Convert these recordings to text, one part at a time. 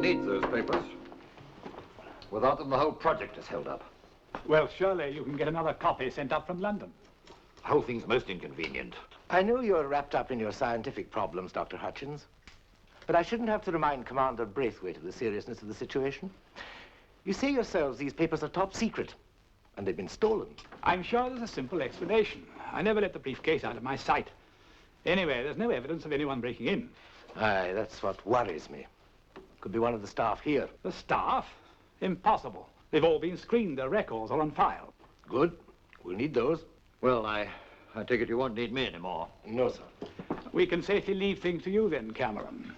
needs those papers. Without them, the whole project is held up. Well, surely you can get another copy sent up from London. The whole thing's most inconvenient. I know you're wrapped up in your scientific problems, Dr. Hutchins, but I shouldn't have to remind Commander Braithwaite of the seriousness of the situation. You say yourselves these papers are top secret, and they've been stolen. I'm sure there's a simple explanation. I never let the briefcase out of my sight. Anyway, there's no evidence of anyone breaking in. Aye, that's what worries me. Could be one of the staff here. The staff? Impossible. They've all been screened. Their records are on file. Good. We'll need those. Well, I take it you won't need me anymore. No, sir. We can safely leave things to you then, Cameron.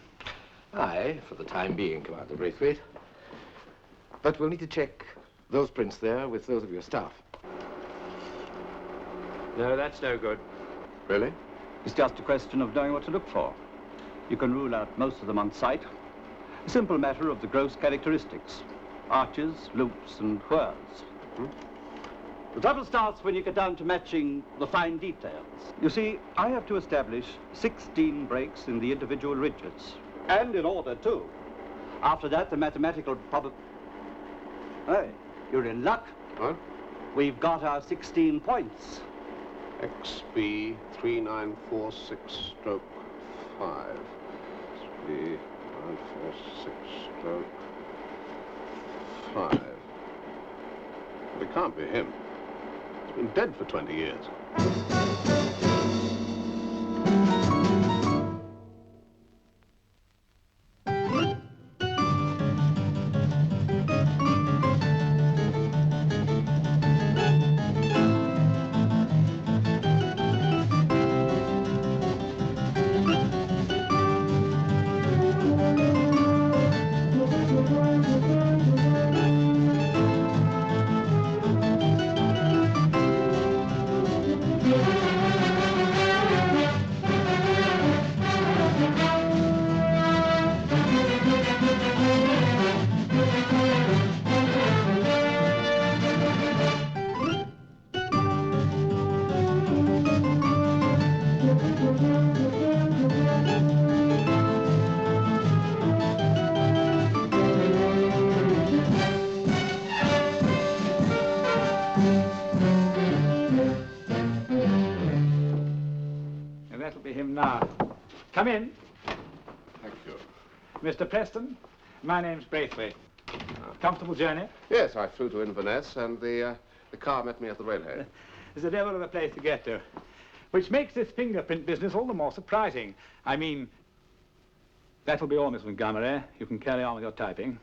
Aye, for the time being, Commander Braithwaite. But we'll need to check those prints there with those of your staff. No, that's no good. Really? It's just a question of knowing what to look for. You can rule out most of them on sight. A simple matter of the gross characteristics. Arches, loops, and whirs. The trouble starts when you get down to matching the fine details. You see, I have to establish 16 breaks in the individual ridges. And in order, too. After that, the mathematical Hey, you're in luck. What? We've got our 16 points. XB 3946 stroke 5. XB 3946 stroke 5. But it can't be him. He's been dead for 20 years. Come in. Thank you. Mr. Preston, my name's Braithwaite. Comfortable journey? Yes, I flew to Inverness and the car met me at the railhead. It's a devil of a place to get to, which makes this fingerprint business all the more surprising. I mean, that'll be all, Miss Montgomery. You can carry on with your typing.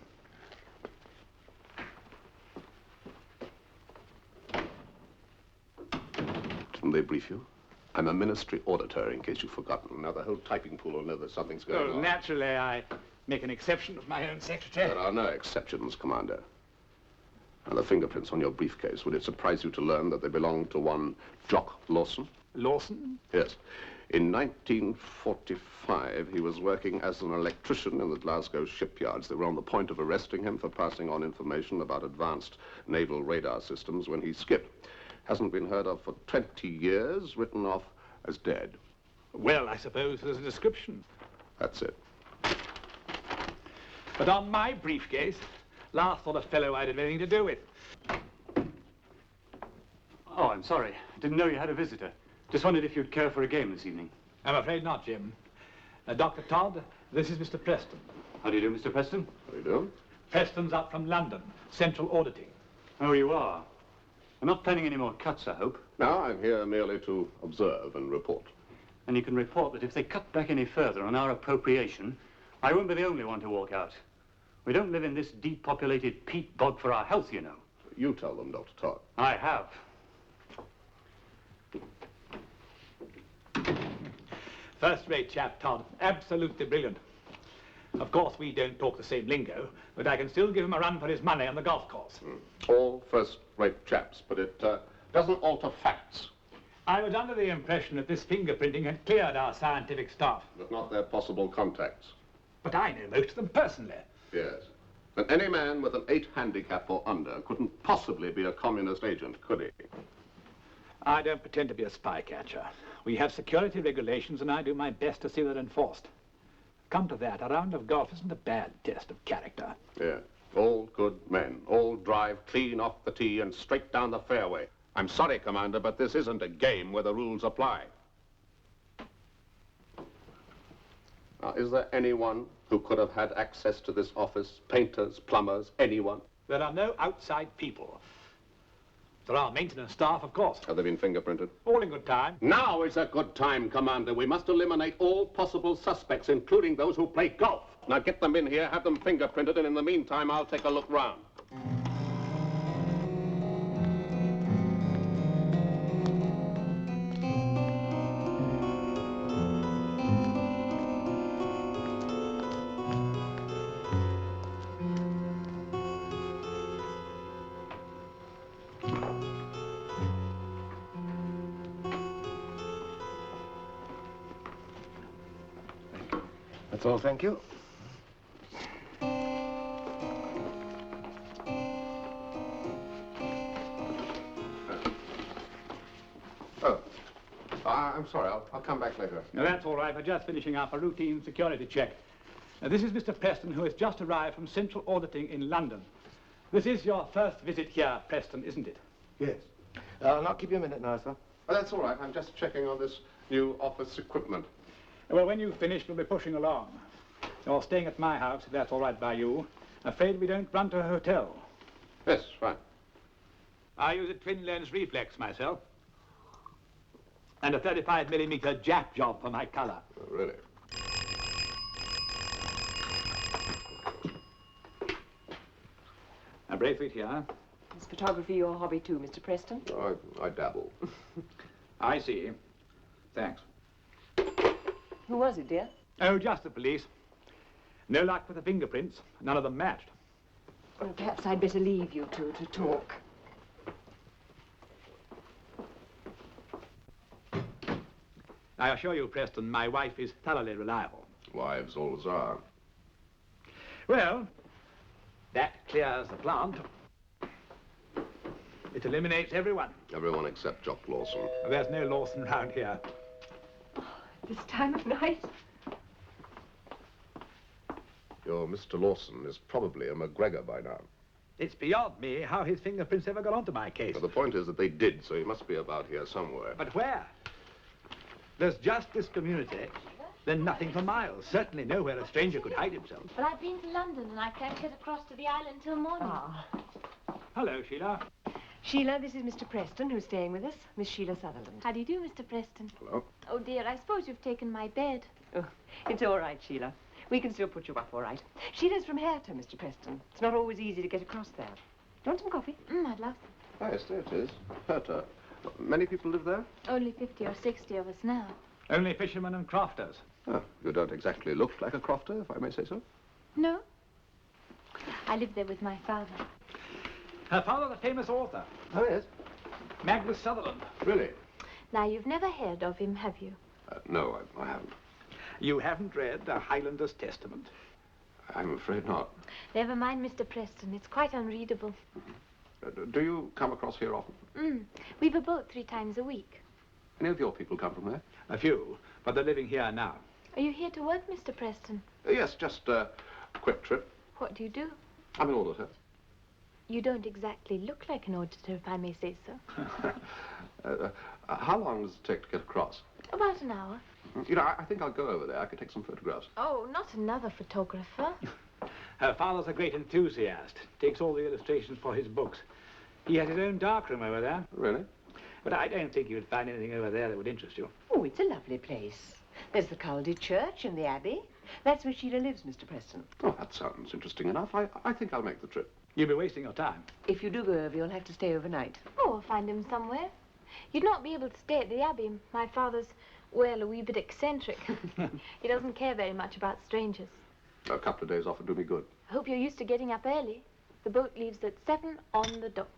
Didn't they brief you? I'm a ministry auditor, in case you've forgotten. Now, the whole typing pool will know that something's going on. Naturally, I make an exception of my own secretary. There are no exceptions, Commander. Now, the fingerprints on your briefcase, would it surprise you to learn that they belong to one Jock Lawson? Lawson? Yes. In 1945, he was working as an electrician in the Glasgow shipyards. They were on the point of arresting him for passing on information about advanced naval radar systems when he skipped. Hasn't been heard of for 20 years, written off as dead. Well, I suppose there's a description. That's it. But on my briefcase, last sort of fellow I'd have anything to do with. Oh, I'm sorry. Didn't know you had a visitor. Just wondered if you'd care for a game this evening. I'm afraid not, Jim. Dr. Todd, this is Mr. Preston. How do you do, Mr. Preston? How do you do? Preston's up from London, central auditing. Oh, you are? I'm not planning any more cuts, I hope. No, I'm here merely to observe and report. And you can report that if they cut back any further on our appropriation, I won't be the only one to walk out. We don't live in this depopulated peat bog for our health, you know. You tell them, Dr. Todd. I have. First-rate chap, Todd. Absolutely brilliant. Of course, we don't talk the same lingo, but I can still give him a run for his money on the golf course. All first-rate chaps, but it doesn't alter facts. I was under the impression that this fingerprinting had cleared our scientific staff. But not their possible contacts. But I know most of them personally. Yes. And any man with an 8 handicap or under couldn't possibly be a communist agent, could he? I don't pretend to be a spy catcher. We have security regulations, and I do my best to see they're enforced. come to that, a round of golf isn't a bad test of character. Yeah. All good men. All drive clean off the tee and straight down the fairway. I'm sorry, Commander, but this isn't a game where the rules apply. Now, is there anyone who could have had access to this office? Painters, plumbers, anyone? There are no outside people. There are maintenance staff, of course. Have they been fingerprinted? All in good time. Now is a good time, Commander. We must eliminate all possible suspects, including those who play golf. Now get them in here, have them fingerprinted, and in the meantime, I'll take a look round. That's all, thank you. Oh, I'm sorry. I'll come back later. Now, that's all right. We're just finishing up a routine security check. Now, this is Mr. Preston, who has just arrived from Central Auditing in London. This is your first visit here, Preston, isn't it? Yes. I'll not keep you a minute now, sir. Oh, that's all right. I'm just checking on this new office equipment. Well, when you've finished, we'll be pushing along. You're staying at my house, if that's all right by you. Afraid we don't run to a hotel. Yes, fine. I use a twin-lens reflex myself. And a 35mm Jap job for my colour. Oh, really? A Braithwaite here. Is photography your hobby too, Mr. Preston? Oh, I dabble. I see. Thanks. Who was it, dear? Oh, just the police. No luck with the fingerprints. None of them matched. Well, perhaps I'd better leave you two to talk. I assure you, Preston, my wife is thoroughly reliable. Wives always are. Well, that clears the plant. It eliminates everyone. Everyone except Jock Lawson. There's no Lawson round here. This time of night? Your Mr. Lawson is probably a McGregor by now. It's beyond me how his fingerprints ever got onto my case. Well, the point is that they did, so he must be about here somewhere. But where? There's just this community, then nothing for miles. Certainly nowhere a stranger could hide himself. But I've been to London and I can't get across to the island till morning. Ah. Hello, Sheila. Sheila, this is Mr. Preston, who's staying with us. Miss Sheila Sutherland. How do you do, Mr. Preston? Hello? Oh, dear, I suppose you've taken my bed. Oh, it's all right, Sheila. We can still put you up all right. Sheila's from Herta, Mr. Preston. It's not always easy to get across there. Do you want some coffee? I'd love Ah, yes, there it is. Herta. Many people live there? only 50 or 60 of us now. Only fishermen and crofters. Oh, you don't exactly look like a crofter, if I may say so. No? I lived there with my father. Her father's a famous author, Oh, yes. Magnus Sutherland. Really? Now, you've never heard of him, have you? No, I haven't. You haven't read the Highlander's Testament? I'm afraid not. Never mind, Mr. Preston. It's quite unreadable. Do you come across here often? We've a boat 3 times a week. Any of your people come from there? A few, but they're living here now. Are you here to work, Mr. Preston? Yes, just a quick trip. What do you do? I'm an auditor. You don't exactly look like an auditor, if I may say so. How long does it take to get across? About an hour. You know, I think I'll go over there. I could take some photographs. Oh, not another photographer. Her father's a great enthusiast. Takes all the illustrations for his books. He has his own darkroom over there. Really? But I don't think you would find anything over there that would interest you. Oh, it's a lovely place. There's the Caldy Church and the Abbey. That's where Sheila lives, Mr. Preston. Oh, that sounds interesting enough. I think I'll make the trip. You'll be wasting your time. If you do go over, you'll have to stay overnight. Oh, we'll find him somewhere. You'd not be able to stay at the Abbey. My father's, well, a wee bit eccentric. He doesn't care very much about strangers. A couple of days off would do me good. I hope you're used to getting up early. The boat leaves at 7 on the dot.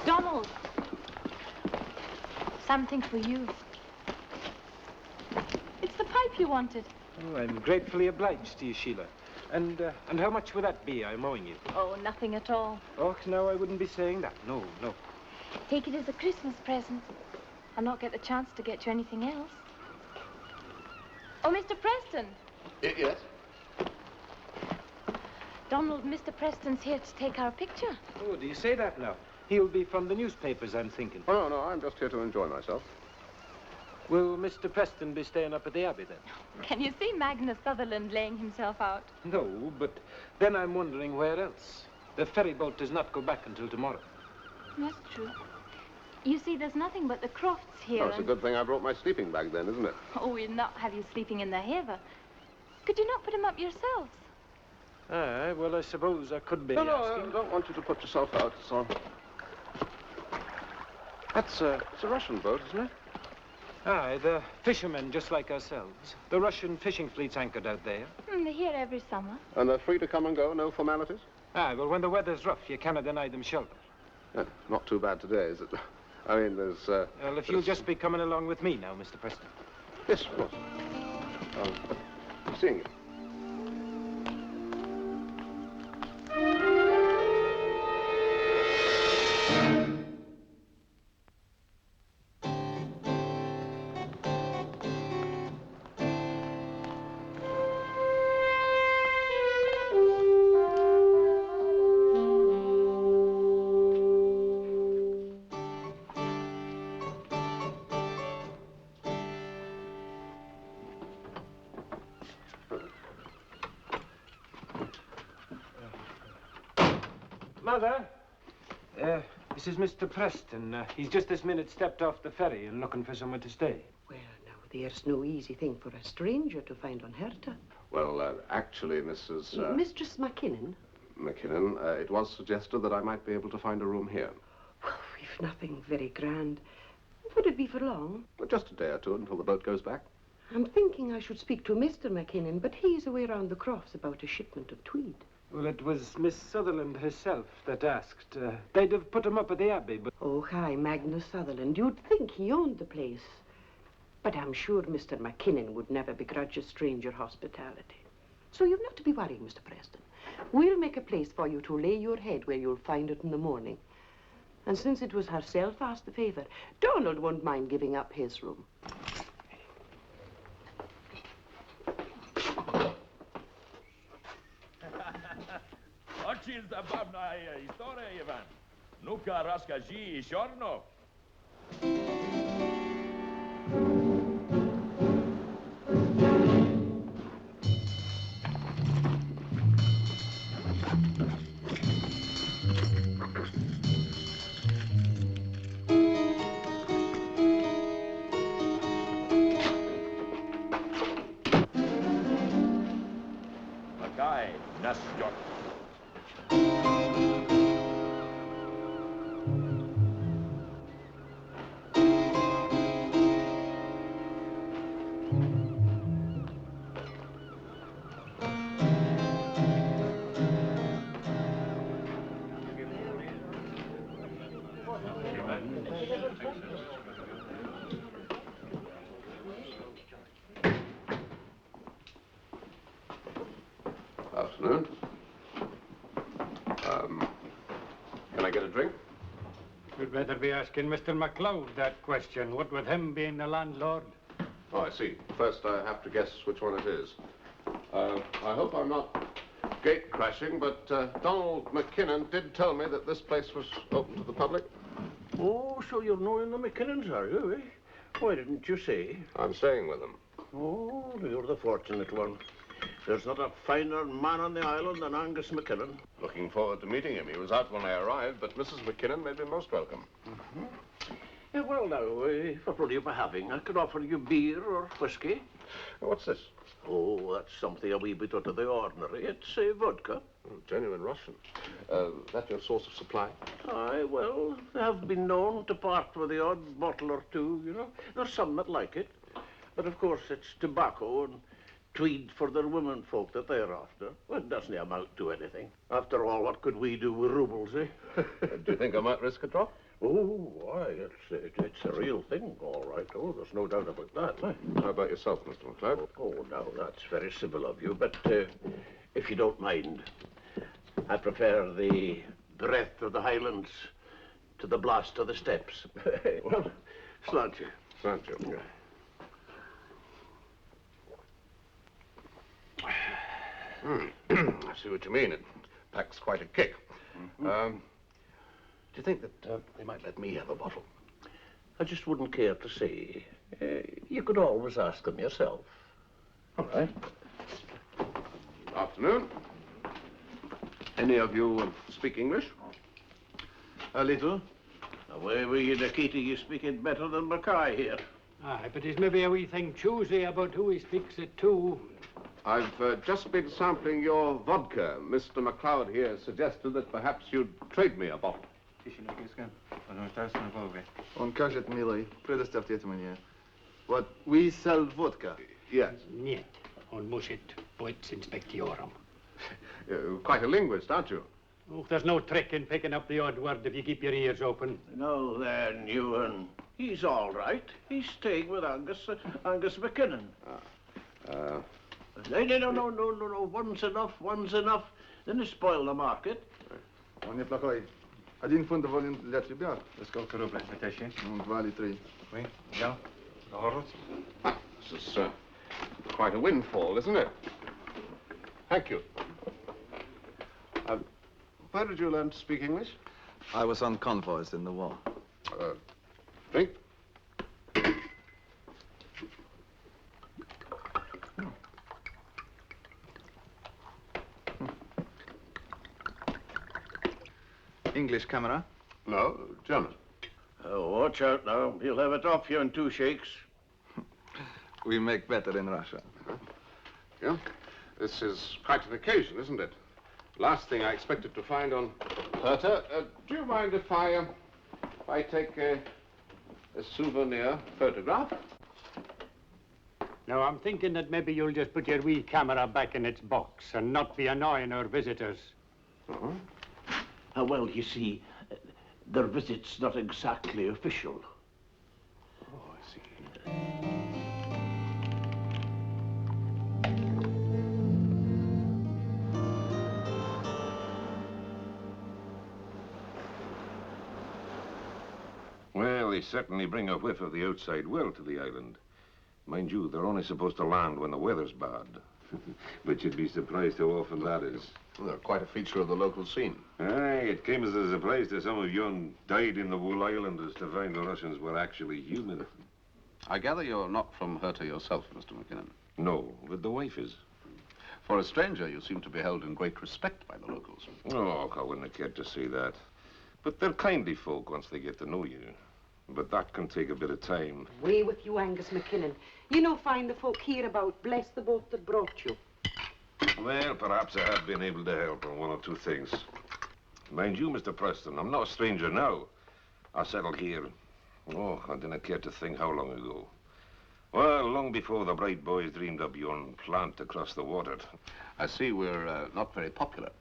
Donald! Something for you. It's the pipe you wanted. Oh, I'm gratefully obliged to you, Sheila. And how much would that be I'm owing you? Oh, nothing at all. Oh, no, I wouldn't be saying that. No, no. Take it as a Christmas present. I'll not get the chance to get you anything else. Oh, Mr. Preston! Yes? Donald, Mr. Preston's here to take our picture. Oh, do you say that now? He'll be from the newspapers, I'm thinking. Oh, no, I'm just here to enjoy myself. Will Mr. Preston be staying up at the Abbey, then? Can you see Magnus Sutherland laying himself out? No, but then I'm wondering where else. The ferry boat does not go back until tomorrow. That's true. You see, there's nothing but the Crofts here. Oh, it's a good thing I brought my sleeping bag then, isn't it? Oh, we'll not have you sleeping in the haver. Could you not put him up yourselves? Aye, well, I suppose I could be No, asking. I don't want you to put yourself out, so... It's a Russian boat, isn't it? Aye, the fishermen just like ourselves. The Russian fishing fleet's anchored out there. They're here every summer. And they're free to come and go, no formalities? Aye, well, when the weather's rough, you cannot deny them shelter. Not too bad today, is it? I mean, there's... Well, if you'll just be coming along with me now, Mr. Preston. Yes, of course. Seeing you. Mother, this is Mr. Preston. He's just this minute stepped off the ferry and looking for somewhere to stay. Well, now, there's no easy thing for a stranger to find on Herta. Well, actually, Mrs. Mistress McKinnon? McKinnon, it was suggested that I might be able to find a room here. Well, we've nothing very grand. Would it be for long? Well, just a day or two until the boat goes back. I'm thinking I should speak to Mr. McKinnon, but he's away round the Crofts about a shipment of tweed. Well, it was Miss Sutherland herself that asked. They'd have put him up at the Abbey, but... Oh, hi, Magnus Sutherland. You'd think he owned the place. But I'm sure Mr. McKinnon would never begrudge a stranger hospitality. So you've not to be worrying, Mr. Preston. We'll make a place for you to lay your head where you'll find it in the morning. And since it was herself asked the favor, Donald won't mind giving up his room. Очень забавная история, Иван. Ну-ка, расскажи еще одно. Какая нас ждет? Afternoon. Can I get a drink? You'd better be asking Mr. MacLeod that question. What with him being the landlord? Oh, I see. First, I have to guess which one it is. I hope I'm not gate crashing, but Donald McKinnon did tell me that this place was open to the public. Oh, so you're knowing the McKinnons, are you, eh? Why didn't you say? I'm staying with them. Oh, you're the fortunate one. There's not a finer man on the island than Angus McKinnon. Looking forward to meeting him. He was out when I arrived, but Mrs. McKinnon made me most welcome. Well, now, what are you for having? I could offer you beer or whiskey. What's this? Oh, that's something a wee bit out of the ordinary. It's vodka. Oh, genuine Russian. That your source of supply? Aye, well, they have been known to part with the odd bottle or two, you know. There's some that like it. But, of course, it's tobacco and tweed for their women folk that they're after. Well, it doesn't amount to anything. After all, what could we do with rubles, eh? Do you think I might risk a drop? Oh, why, it's a real thing, all right. Oh, there's no doubt about that. How about yourself, Mr. McLeod? Oh, now, that's very civil of you, but if you don't mind, I prefer the breath of the Highlands to the blast of the steppes. Well, slant you. Slant you. I see what you mean. It packs quite a kick. Do you think that they might let me have a bottle? I just wouldn't care to say. You could always ask them yourself. All right. Afternoon. Any of you speak English? A little. Away with you, Nikita, you speak it better than Mackay here. Aye, but he's maybe a wee thing choosy about who he speaks it to. I've just been sampling your vodka. Mr. McLeod here suggested that perhaps you'd trade me a bottle. Он кажет, милый, предоставьте это мне. What, we sell vodka? Yes. Нет, он мусит быть с инспектором. Quite a linguist, aren't you? Oh, there's no trick in picking up the odd word if you keep your ears open. No, there, Ewan. He's all right. He's staying with Angus McKinnon. No. One's enough. Then you spoil the market. Он неплохой. 1 фунт доволен для тебя. Сколько рублей хотите? 2 или 3. Oui, bien. This is quite a windfall, isn't it? Thank you. Where did you learn to speak English? I was on convoys in the war. Drink? English camera? No, German. Oh, watch out now. He'll have it off you in 2 shakes. We make better in Russia. Yeah? This is quite an occasion, isn't it? Last thing I expected to find on Herta. Do you mind if I take a souvenir photograph? Now, I'm thinking that maybe you'll just put your wee camera back in its box and not be annoying our visitors. Well, you see, their visit's not exactly official. Oh, I see. Well, they certainly bring a whiff of the outside world to the island. Mind you, they're only supposed to land when the weather's bad. But you'd be surprised how often that is. Well, they're quite a feature of the local scene. Aye, it came as a surprise to some of yon dyed-in-the-wool islanders to find the Russians were actually human. I gather you're not from Herta yourself, Mr. McKinnon. No, but the wife is. For a stranger, you seem to be held in great respect by the locals. Oh, I wouldn't have cared to say that. But they're kindly folk once they get to know you. But that can take a bit of time. Away with you, Angus McKinnon. You know, find the folk hereabout. Bless the boat that brought you. Well, perhaps I have been able to help on 1 or 2 things. Mind you, Mr. Preston, I'm not a stranger now. I settled here, oh, I didn't care to think how long ago. Well, long before the bright boys dreamed up yon plant across the water. I see we're not very popular.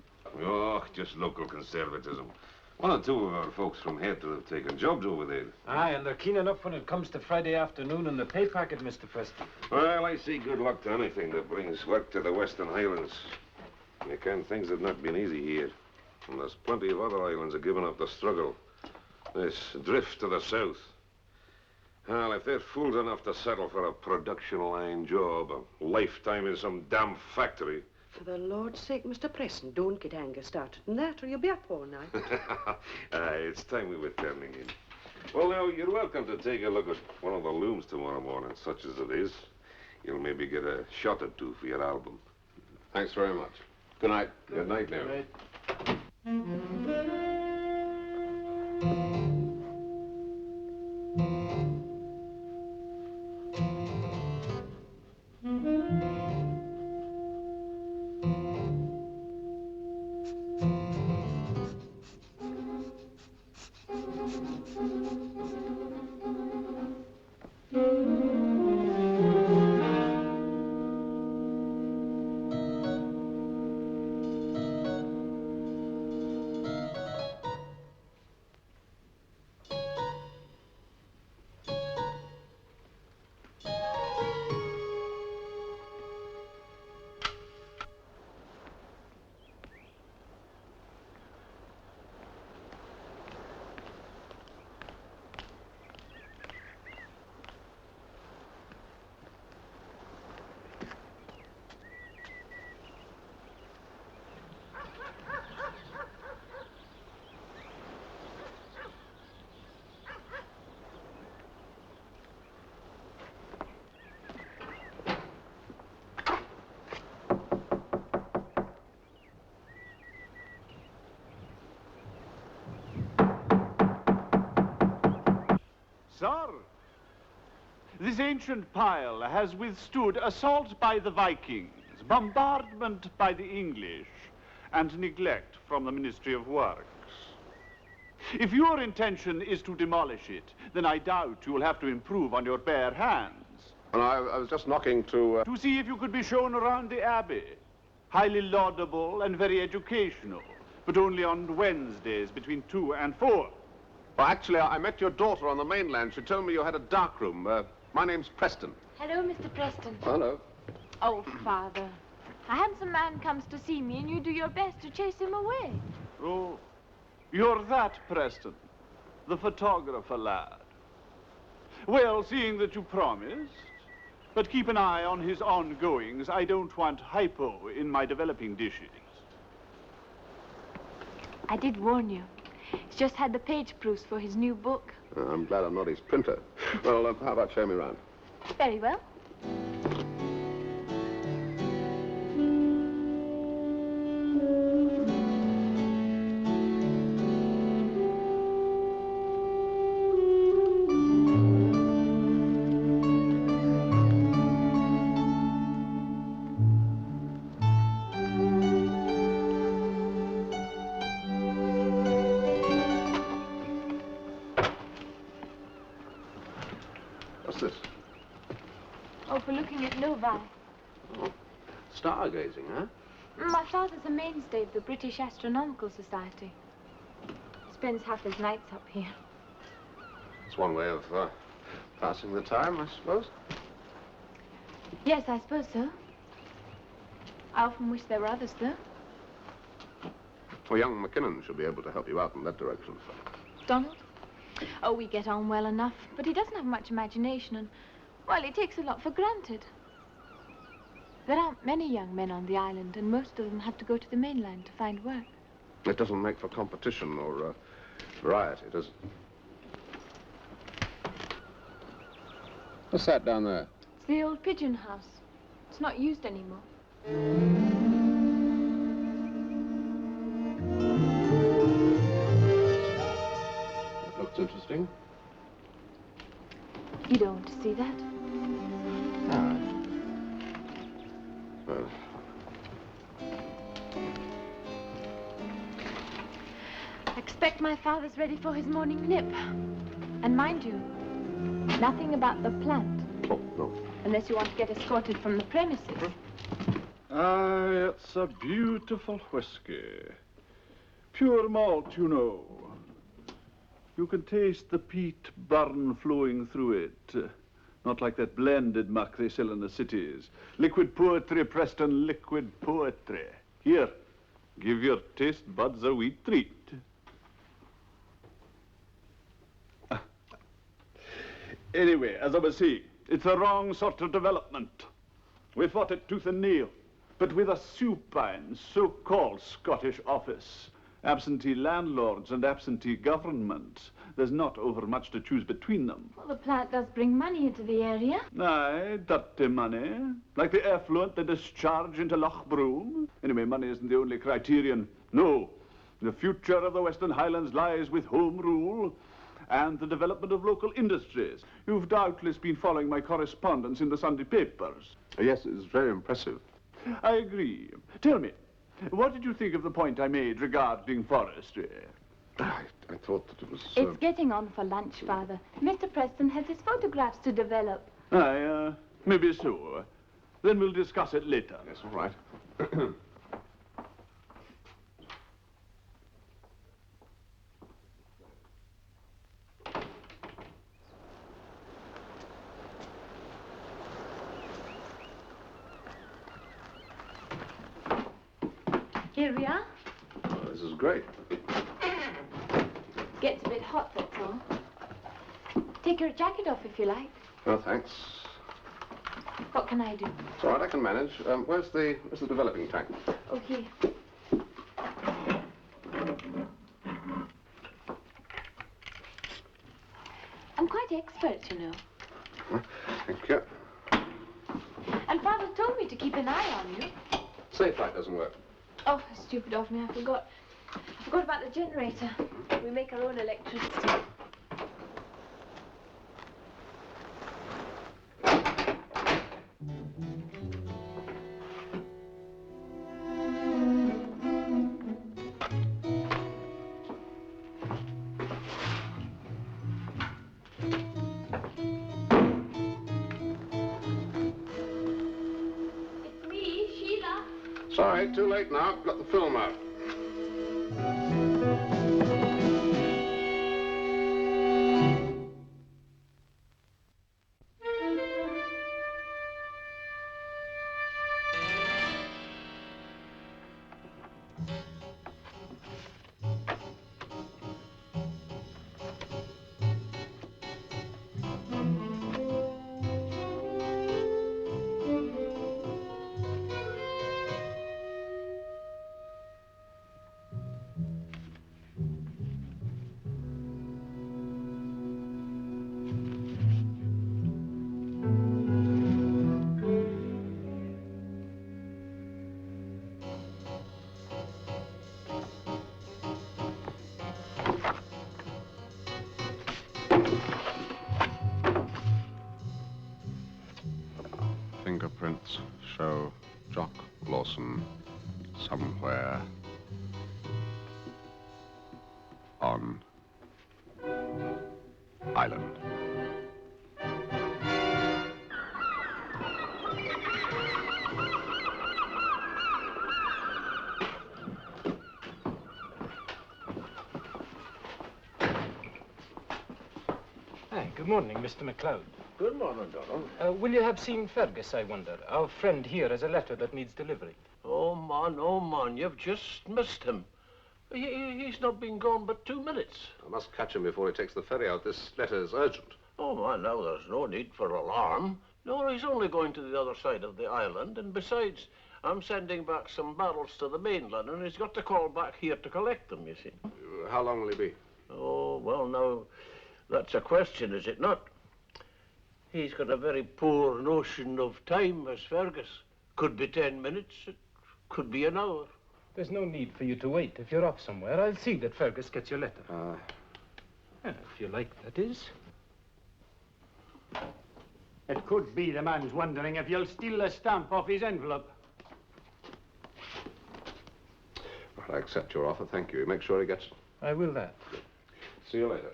Oh, just local conservatism. 1 or 2 of our folks from Herta have taken jobs over there. Aye, and they're keen enough when it comes to Friday afternoon and the pay packet, Mr. Preston. Well, I see good luck to anything that brings work to the Western Highlands. You can't, things have not been easy here. And there's plenty of other islands that have given up the struggle. This drift to the south. Well, if they're fools enough to settle for a production line job, a lifetime in some damn factory. For the Lord's sake, Mr. Preston, don't get Angus started in that or you'll be up all night. Aye, it's time we were turning in. Well, now, you're welcome to take a look at one of the looms tomorrow morning, such as it is. You'll maybe get a shot or 2 for your album. Thanks very much. Good night. Good night now. Sir, this ancient pile has withstood assault by the Vikings, bombardment by the English, and neglect from the Ministry of Works. If your intention is to demolish it, then I doubt you will have to improve on your bare hands. And I was just knocking to... To see if you could be shown around the Abbey. Highly laudable and very educational, but only on Wednesdays between 2 and 4. Well, actually, I met your daughter on the mainland. She told me you had a dark room. My name's Preston. Hello, Mr. Preston. Hello. Oh, Father. A handsome man comes to see me, and you do your best to chase him away. Oh, you're that Preston, the photographer lad. Well, seeing that you promised, but keep an eye on his ongoings. I don't want hypo in my developing dishes. I did warn you. He's just had the page proofs for his new book. I'm glad I'm not his printer. Well, how about showing me around? Very well. What's this? Oh, for looking at Novi. Oh, stargazing, huh? My father's a mainstay of the British Astronomical Society. Spends half his nights up here. It's one way of passing the time, I suppose. Yes, I suppose so. I often wish there were others, though. Well, young McKinnon should be able to help you out in that direction. Donald? Oh, we get on well enough, but he doesn't have much imagination and, well, he takes a lot for granted. There aren't many young men on the island, and most of them have to go to the mainland to find work. It doesn't make for competition or variety, does it? What's that down there? It's the old pigeon house. It's not used anymore. Looks interesting. You don't want to see that? Ah. Well, I expect my father's ready for his morning nip. And mind you, nothing about the plant. oh, no. Unless you want to get escorted from the premises. Ah, it's a beautiful whiskey. Pure malt, you know. You can taste the peat burn flowing through it. Not like that blended muck they sell in the cities. Liquid poetry, Preston, liquid poetry. Here, give your taste buds a wee treat. Anyway, as I was saying, it's the wrong sort of development. We fought it tooth and nail, but with a supine, so-called Scottish office Absentee landlords and absentee government. There's not overmuch to choose between them. Well, the plant does bring money into the area. Aye, dirty money. Like the effluent they discharge into Loch Broom. Anyway, money isn't the only criterion. No. The future of the Western Highlands lies with Home Rule and the development of local industries. You've doubtless been following my correspondence in the Sunday papers. Yes, it's very impressive. I agree. Tell me, what did you think of the point I made regarding forestry? I thought that it was... It's getting on for lunch, Father. Mr. Preston has his photographs to develop. Aye, maybe so. Then we'll discuss it later. Yes, all right. Here we are. Oh, this is great. Gets a bit hot, that's all. Take your jacket off if you like. Oh, thanks. What can I do? It's all right, I can manage. Where's the developing tank? Oh, here. I'm quite expert, you know. Thank you. And Father told me to keep an eye on you. Safe light doesn't work. Oh, stupid of me, I forgot. I forgot about the generator. We make our own electricity. It's me, Sheila. Sorry, too late now. Got the film out. Fingerprints show Jock Lawson somewhere on island. Hi, good morning, Mr. MacLeod. Good morning, Donald. Will you have seen Fergus, I wonder? Our friend here has a letter that needs delivering. Oh, man, you've just missed him. He's not been gone but 2 minutes. I must catch him before he takes the ferry out. This letter is urgent. Oh, man, now there's no need for alarm. No, he's only going to the other side of the island, and besides, I'm sending back some barrels to the mainland, and he's got to call back here to collect them, you see. How long will he be? Oh, well, now, that's a question, is it not? He's got a very poor notion of time, as Fergus. Could be 10 minutes, it could be an hour. There's no need for you to wait. If you're off somewhere, I'll see that Fergus gets your letter. If you like, that is. It could be the man's wondering if you'll steal the stamp off his envelope. Well, I accept your offer, thank you. Make sure he gets it. I will that. See you later.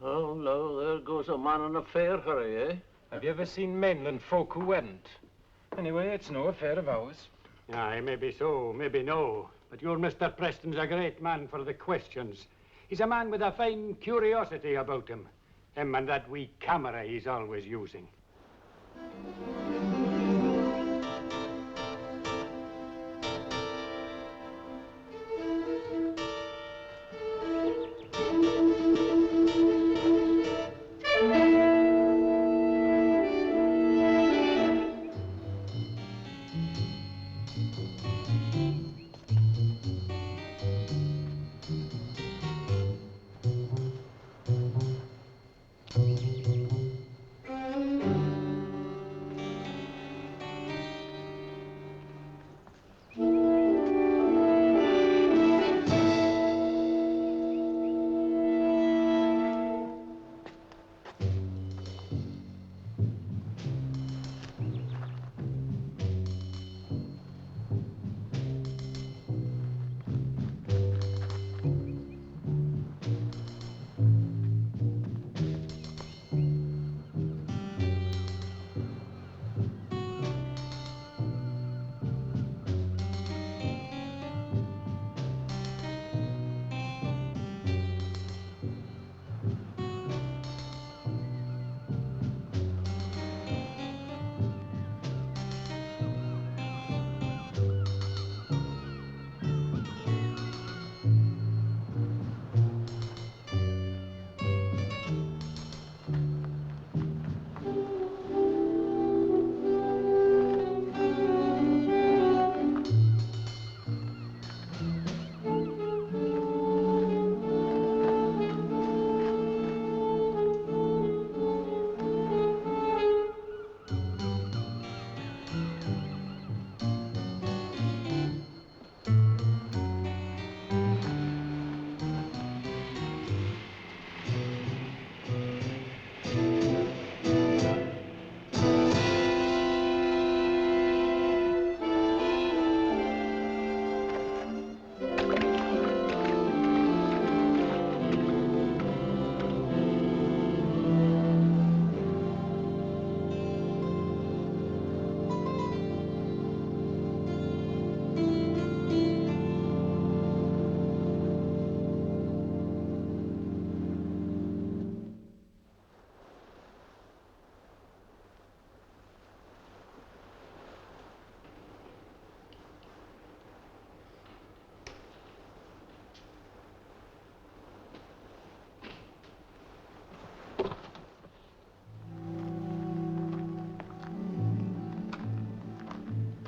Oh, no, there goes a man in a fair hurry, eh? Have you ever seen mainland folk who weren't? Anyway, it's no affair of ours. Aye, maybe so, maybe no. But your Mr. Preston's a great man for the questions. He's a man with a fine curiosity about him. Him and that wee camera he's always using.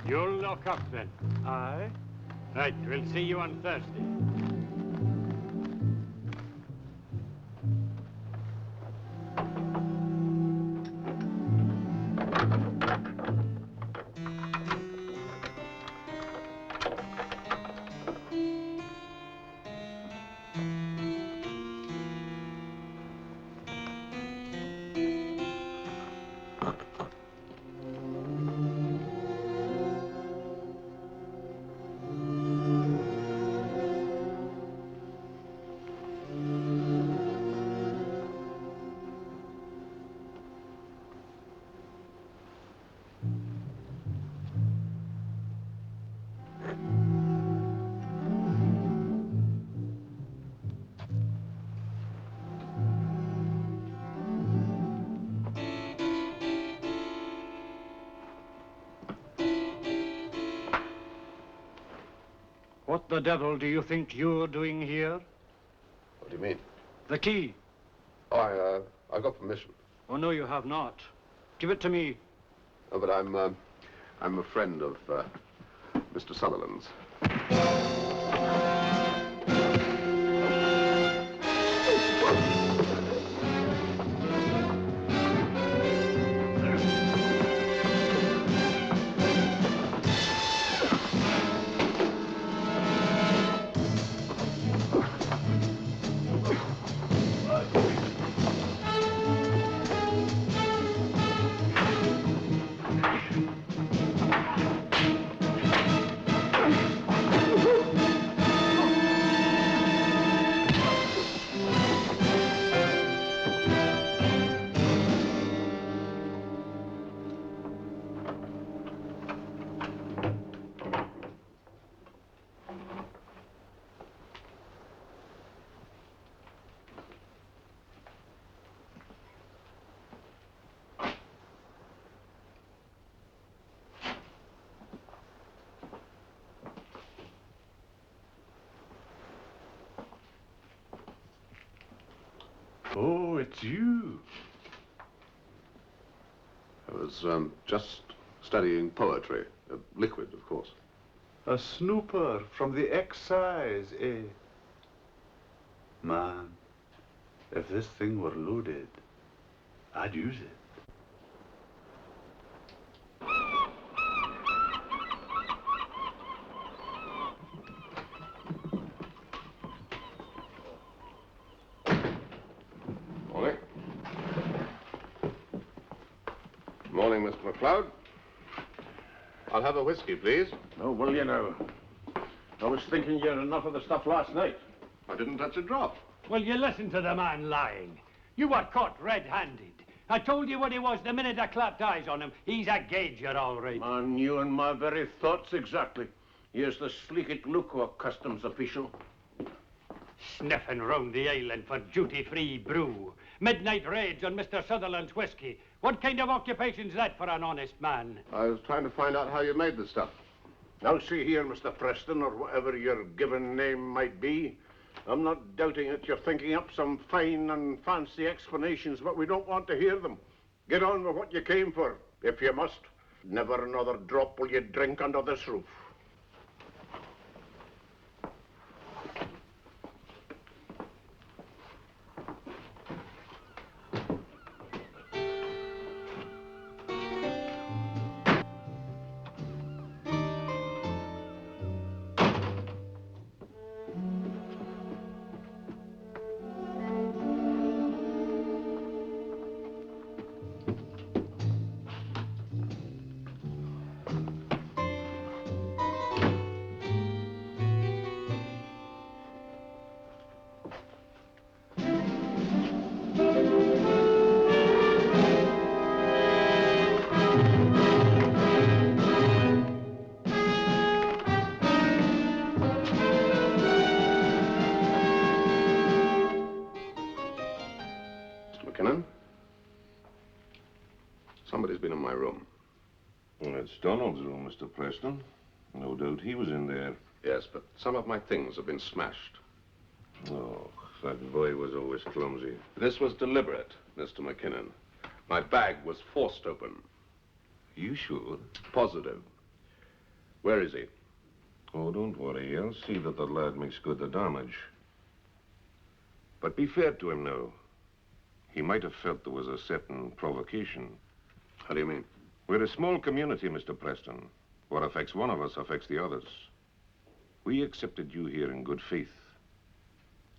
You'll lock up then. Aye? Right, we'll see you on Thursday. What the devil do you think you're doing here? What do you mean? The key. Oh, I got permission. Oh, no, you have not. Give it to me. Oh, but I'm a friend of Mr. Sutherland's. Oh, it's you. I was just studying poetry. Liquid, of course. A snooper from the excise, eh? Man, if this thing were loaded, I'd use it. Morning. Morning, Mr. McLeod. I'll have a whiskey, please. Oh, will you now? I was thinking you had enough of the stuff last night. I didn't touch a drop. Well, you listen to the man lying. You were caught red-handed. I told you what he was the minute I clapped eyes on him. He's a gauger, all right. Man, you and my very thoughts exactly. Here's the sleek look of a customs official. Sniffing round the island for duty-free brew. Midnight raids on Mr. Sutherland's whiskey. What kind of occupation's that for an honest man? I was trying to find out how you made the stuff. Now, see here, Mr. Preston, or whatever your given name might be. I'm not doubting that you're thinking up some fine and fancy explanations, but we don't want to hear them. Get on with what you came for, if you must. Never another drop will you drink under this roof. Somebody's been in my room. Well, it's Donald's room, Mr. Preston. No doubt he was in there. Yes, but some of my things have been smashed. Oh, that boy was always clumsy. This was deliberate, Mr. McKinnon. My bag was forced open. You sure? Positive. Where is he? Oh, don't worry. I'll see that the lad makes good the damage. But be fair to him now. He might have felt there was a certain provocation. How do you mean? We're a small community, Mr. Preston. What affects one of us affects the others. We accepted you here in good faith.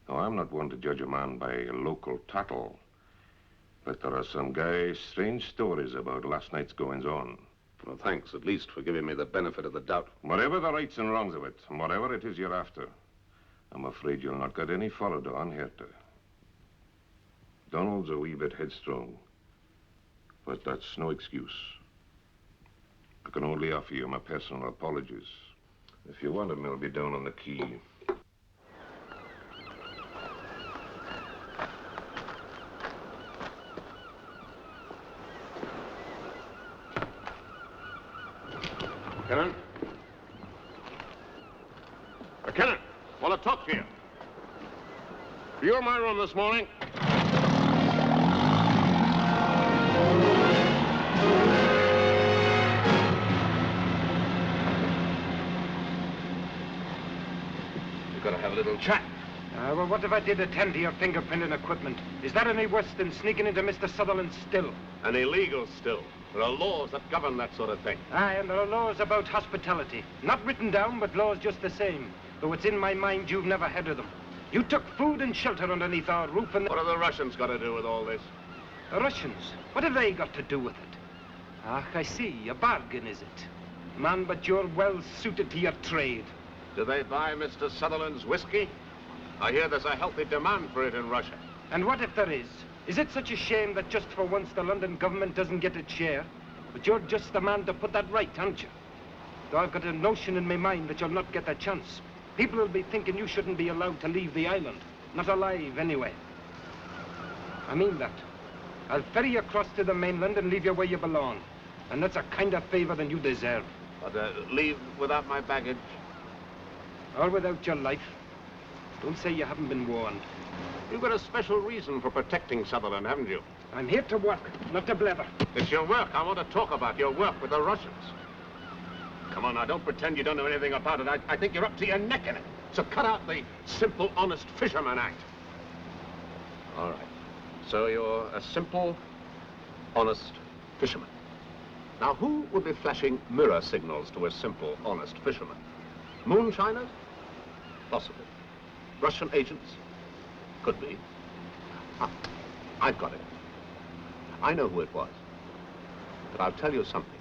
Now, I'm not one to judge a man by a local tattle, but there are some guy's strange stories about last night's goings-on. Well, thanks, at least, for giving me the benefit of the doubt. Whatever the rights and wrongs of it, and whatever it is you're after, I'm afraid you'll not get any further on here. Donald's a wee bit headstrong, but that's no excuse. I can only offer you my personal apologies. If you want him, he'll be down on the quay. McKinnon? McKinnon, want to talk to you. You were in my room this morning. We've got to have a little chat. Well, what if I did attend to your fingerprinting equipment? Is that any worse than sneaking into Mr. Sutherland's still? An illegal still. There are laws that govern that sort of thing. Aye, and there are laws about hospitality. Not written down, but laws just the same. Though it's in my mind you've never heard of them. You took food and shelter underneath our roof and... What have the Russians got to do with all this? The Russians? What have they got to do with it? Ah, I see. A bargain, is it? Man, but you're well suited to your trade. Do they buy Mr. Sutherland's whiskey? I hear there's a healthy demand for it in Russia. And what if there is? Is it such a shame that just for once the London government doesn't get its share? But you're just the man to put that right, aren't you? Though I've got a notion in my mind that you'll not get that chance. People will be thinking you shouldn't be allowed to leave the island. Not alive, anyway. I mean that. I'll ferry you across to the mainland and leave you where you belong. And that's a kinder favor than you deserve. But leave without my baggage? Or without your life. Don't say you haven't been warned. You've got a special reason for protecting Sutherland, haven't you? I'm here to work, not to blather. It's your work. I want to talk about your work with the Russians. Come on now, don't pretend you don't know anything about it. I think you're up to your neck in it. So cut out the simple, honest fisherman act. All right. So you're a simple, honest fishermen. Now, who would be flashing mirror signals to a simple, honest fisherman? Moonshiners? Possibly. Russian agents? Could be. Ah, I've got it. I know who it was. But I'll tell you something.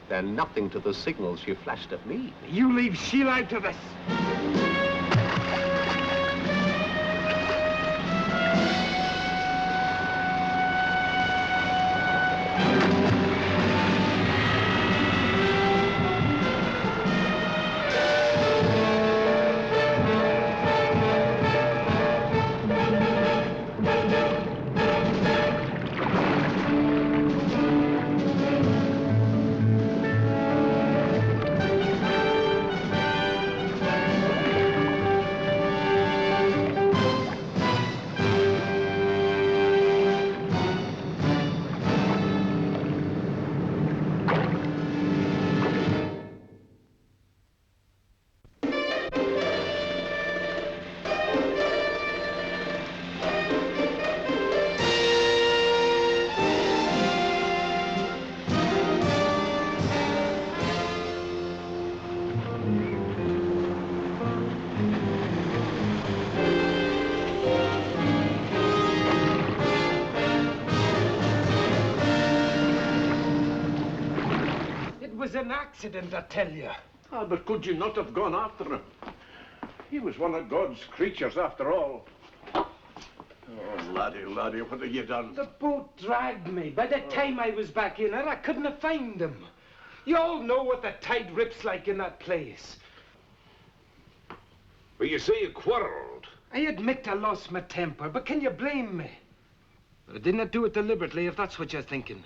They're nothing to the signals she flashed at me. You leave Sheila out of this. It was an accident, I tell you. Ah, but could you not have gone after him? He was one of God's creatures, after all. Oh, laddie, laddie, what have you done? The boat dragged me. By the time I was back in her, I couldn't have found him. You all know what the tide rips like in that place. But you say you quarreled. I admit I lost my temper, but can you blame me? But I did not do it deliberately, if that's what you're thinking.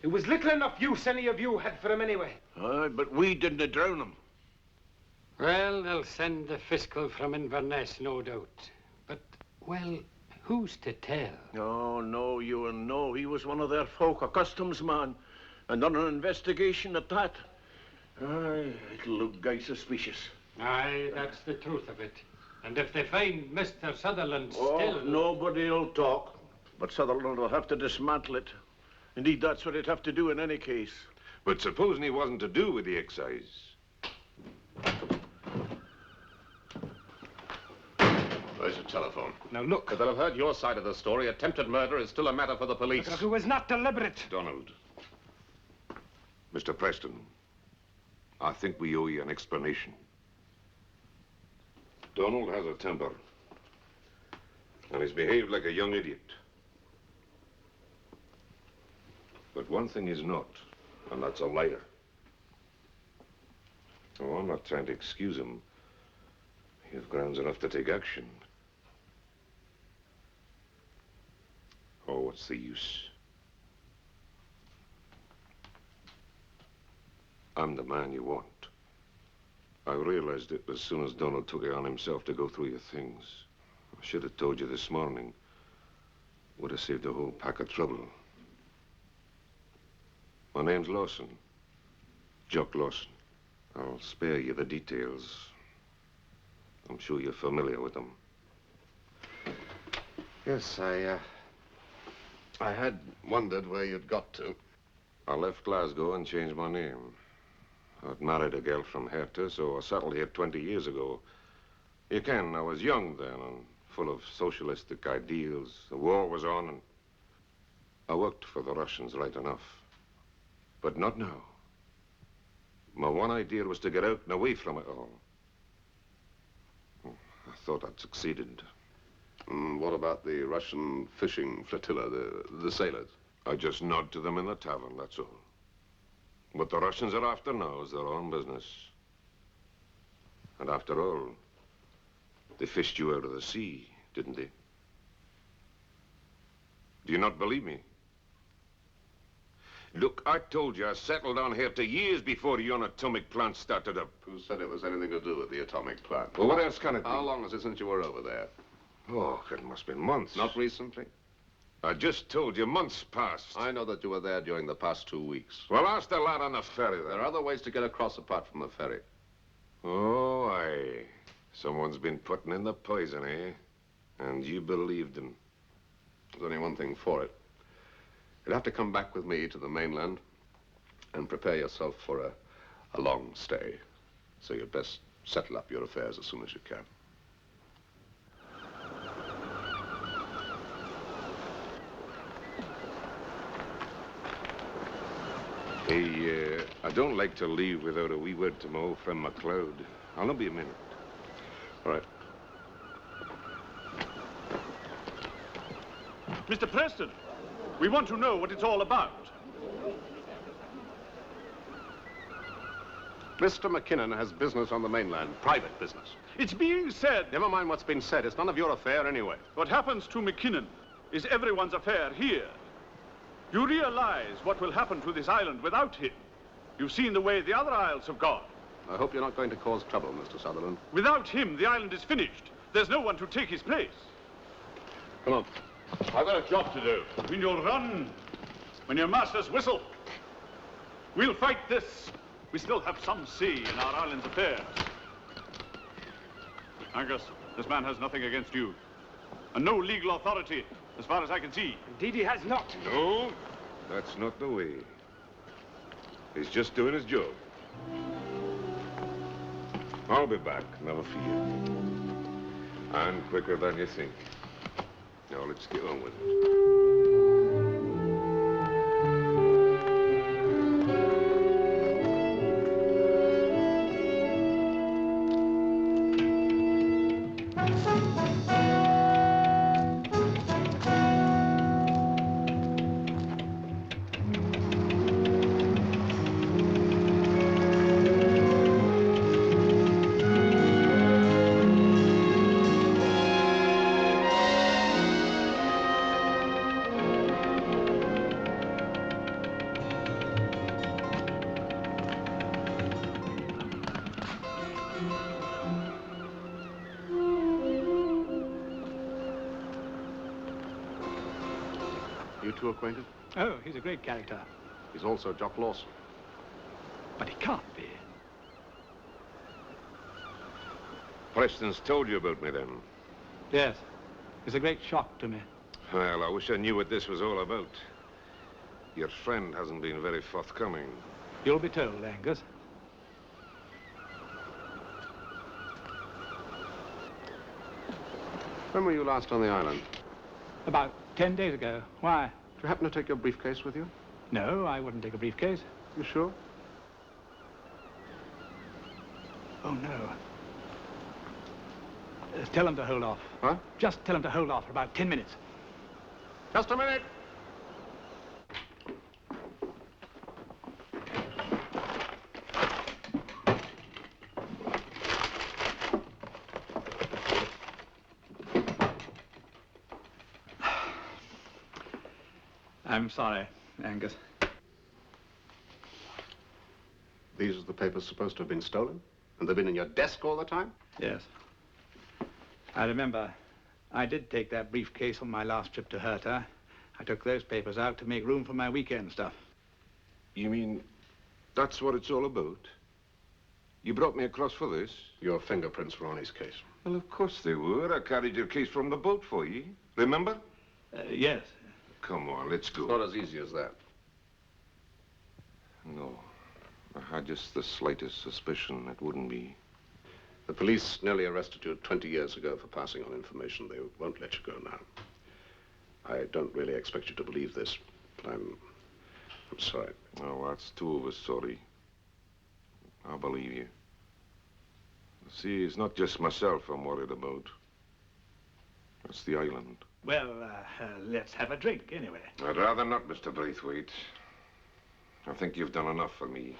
It was little enough use any of you had for him anyway. Aye, but we didn't drown him. Well, they'll send the fiscal from Inverness, no doubt. But, well, who's to tell? Oh, no, Ewan, no. He was one of their folk, a customs man. And on an investigation at that. Aye, it'll look gay suspicious. Aye, that's the truth of it. And if they find Mr. Sutherland Oh, still... nobody'll talk. But Sutherland will have to dismantle it. Indeed, that's what he'd have to do in any case. But supposing he wasn't to do with the excise? Where's the telephone? Now, look. If they'll have heard your side of the story, attempted murder is still a matter for the police. Look, it was not deliberate. Donald. Mr. Preston, I think we owe you an explanation. Donald has a temper. And he's behaved like a young idiot. But one thing he's not, and that's a liar. Oh, I'm not trying to excuse him. You've grounds enough to take action. Oh, what's the use? I'm the man you want. I realized it as soon as Donald took it on himself to go through your things. I should have told you this morning. Would have saved a whole pack of trouble. My name's Lawson. Jock Lawson. I'll spare you the details. I'm sure you're familiar with them. Yes, I had wondered where you'd got to. I left Glasgow and changed my name. I'd married a girl from Herta, so I settled here 20 years ago. You can, I was young then and full of socialistic ideals. The war was on and I worked for the Russians right enough. But not now. My one idea was to get out and away from it all. I thought I'd succeeded. What about the Russian fishing flotilla, the sailors? I just nod to them in the tavern, that's all. What the Russians are after now is their own business. And after all, they fished you out of the sea, didn't they? Do you not believe me? Look, I told you I settled down here to years before your atomic plant started up. Who said it was anything to do with the atomic plant? Well, what else can it be? How long is it since you were over there? Oh, it must have been months. Not recently? I just told you, months passed. I know that you were there during the past 2 weeks. Well, ask the lad on the ferry, then. There are other ways to get across apart from the ferry. Oh, aye. Someone's been putting in the poison, eh? And you believed him. There's only one thing for it. You'll have to come back with me to the mainland and prepare yourself for a long stay. So you'd best settle up your affairs as soon as you can. Hey, I don't like to leave without a wee word to my old friend MacLeod. I'll not be a minute. All right. Mr. Preston, we want to know what it's all about. Mr. McKinnon has business on the mainland, private business. It's being said... Never mind what's been said. It's none of your affair anyway. What happens to McKinnon is everyone's affair here. You realize what will happen to this island without him. You've seen the way the other isles have gone. I hope you're not going to cause trouble, Mr. Sutherland. Without him, the island is finished. There's no one to take his place. Come on. I've got a job to do. When you run, when your masters whistle, we'll fight this. We still have some say in our island's affairs. Angus, this man has nothing against you. And no legal authority, as far as I can see. Indeed, he has not. No, that's not the way. He's just doing his job. I'll be back, never fear. And quicker than you think. Now, let's get on with it. You two acquainted? Oh, he's a great character. He's also Jock Lawson. But he can't be. Preston's told you about me, then? Yes. It's a great shock to me. Well, I wish I knew what this was all about. Your friend hasn't been very forthcoming. You'll be told, Angus. When were you last on the island? About 10 days ago. Why? Do you happen to take your briefcase with you? No, I wouldn't take a briefcase. You sure? Oh, no. Tell him to hold off. Huh? Just tell him to hold off for about 10 minutes. Just a minute. I'm sorry, Angus. These are the papers supposed to have been stolen? And they've been in your desk all the time? Yes. I remember I did take that briefcase on my last trip to Herta. I took those papers out to make room for my weekend stuff. You mean that's what it's all about? You brought me across for this? Your fingerprints were on his case. Well, of course they were. I carried your case from the boat for you. Remember? Yes. Come on, let's go. It's not as easy as that. No. I had just the slightest suspicion it wouldn't be. The police nearly arrested you 20 years ago for passing on information. They won't let you go now. I don't really expect you to believe this, but I'm sorry. Oh, that's two of us sorry. I believe you. See, it's not just myself I'm worried about. It's the island. Well, let's have a drink anyway. I'd rather not, Mr. Braithwaite. I think you've done enough for me.